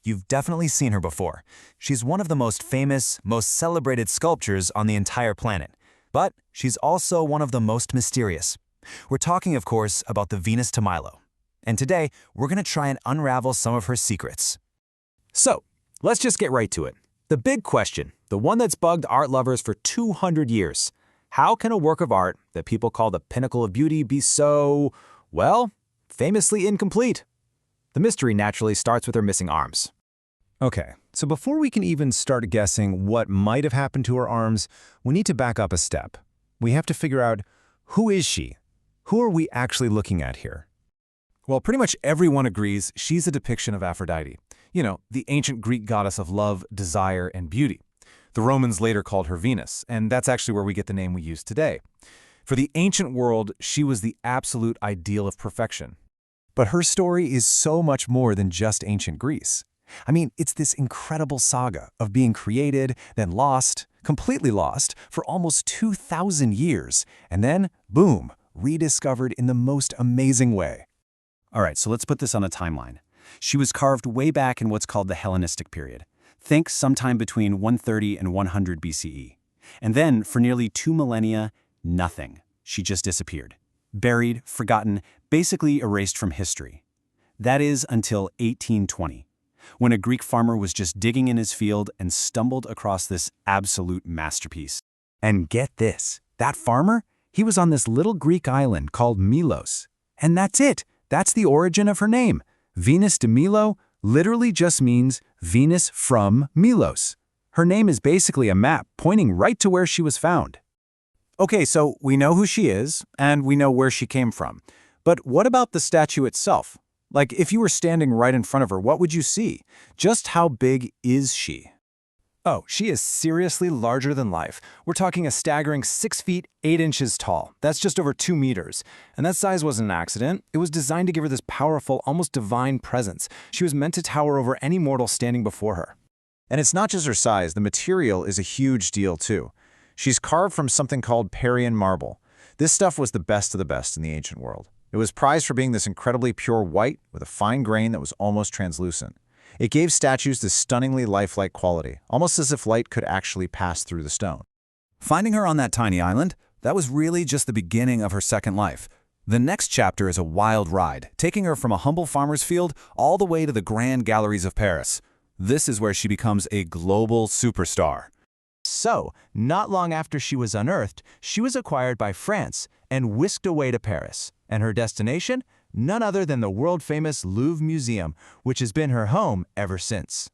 you've definitely seen her before. She's one of the most famous, most celebrated sculptures on the entire planet. But she's also one of the most mysterious. We're talking, of course, about the Venus de Milo. And today, we're going to try and unravel some of her secrets. So, let's just get right to it. The big question, the one that's bugged art lovers for 200 years. How can a work of art that people call the pinnacle of beauty be so, well, famously incomplete? The mystery naturally starts with her missing arms. Okay, so before we can even start guessing what might have happened to her arms, we need to back up a step. We have to figure out, who is she? Who are we actually looking at here? Well, pretty much everyone agrees she's a depiction of Aphrodite. You know, the ancient Greek goddess of love, desire, and beauty. The Romans later called her Venus, and that's actually where we get the name we use today. For the ancient world, she was the absolute ideal of perfection. But her story is so much more than just ancient Greece. I mean, it's this incredible saga of being created, then lost, completely lost, for almost 2,000 years, and then, boom, rediscovered in the most amazing way. All right, so let's put this on a timeline. She was carved way back in what's called the Hellenistic period. Think sometime between 130 and 100 BCE. And then, for nearly 2 millennia, nothing. She just disappeared. Buried, forgotten, basically erased from history. That is until 1820, when a Greek farmer was just digging in his field and stumbled across this absolute masterpiece. And get this, that farmer, he was on this little Greek island called Milos. And that's it. That's the origin of her name. Venus de Milo literally just means Venus from Milos. Her name is basically a map pointing right to where she was found. Okay, so we know who she is, and we know where she came from. But what about the statue itself? Like, if you were standing right in front of her, what would you see? Just how big is she? Oh, she is seriously larger than life. We're talking a staggering 6 feet, 8 inches tall. That's just over 2 meters. And that size wasn't an accident. It was designed to give her this powerful, almost divine presence. She was meant to tower over any mortal standing before her. And it's not just her size, the material is a huge deal too. She's carved from something called Parian marble. This stuff was the best of the best in the ancient world. It was prized for being this incredibly pure white with a fine grain that was almost translucent. It gave statues this stunningly lifelike quality, almost as if light could actually pass through the stone. Finding her on that tiny island, that was really just the beginning of her second life. The next chapter is a wild ride, taking her from a humble farmer's field all the way to the grand galleries of Paris. This is where she becomes a global superstar. So, not long after she was unearthed, she was acquired by France and whisked away to Paris. And her destination? None other than the world-famous Louvre Museum, which has been her home ever since.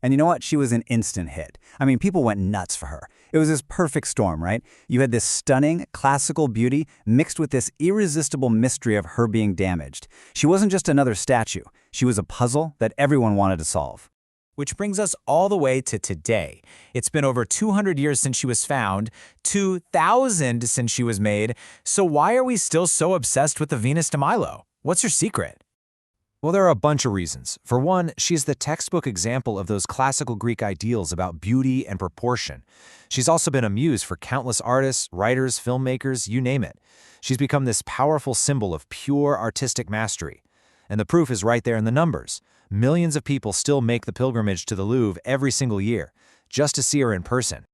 And you know what? She was an instant hit. I mean, people went nuts for her. It was this perfect storm, right? You had this stunning, classical beauty mixed with this irresistible mystery of her being damaged. She wasn't just another statue. She was a puzzle that everyone wanted to solve. Which brings us all the way to today. It's been over 200 years since she was found, 2,000 since she was made. So why are we still so obsessed with the Venus de Milo? What's her secret? Well, there are a bunch of reasons. For one, she's the textbook example of those classical Greek ideals about beauty and proportion. She's also been a muse for countless artists, writers, filmmakers, you name it. She's become this powerful symbol of pure artistic mastery. And the proof is right there in the numbers. Millions of people still make the pilgrimage to the Louvre every single year, just to see her in person.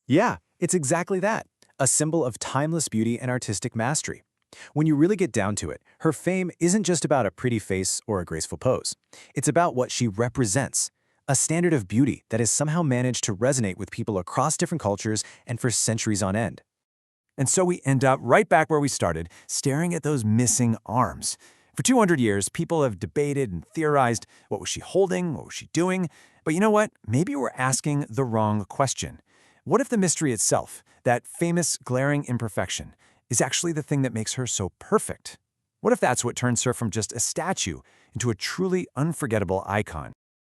Yeah, it's exactly that. A symbol of timeless beauty and artistic mastery. When you really get down to it, her fame isn't just about a pretty face or a graceful pose. It's about what she represents, a standard of beauty that has somehow managed to resonate with people across different cultures and for centuries on end. And so we end up right back where we started, staring at those missing arms. For 200 years, people have debated and theorized, what was she holding, what was she doing? But you know what? Maybe we're asking the wrong question. What if the mystery itself, that famous glaring imperfection, is actually the thing that makes her so perfect? What if that's what turns her from just a statue into a truly unforgettable icon?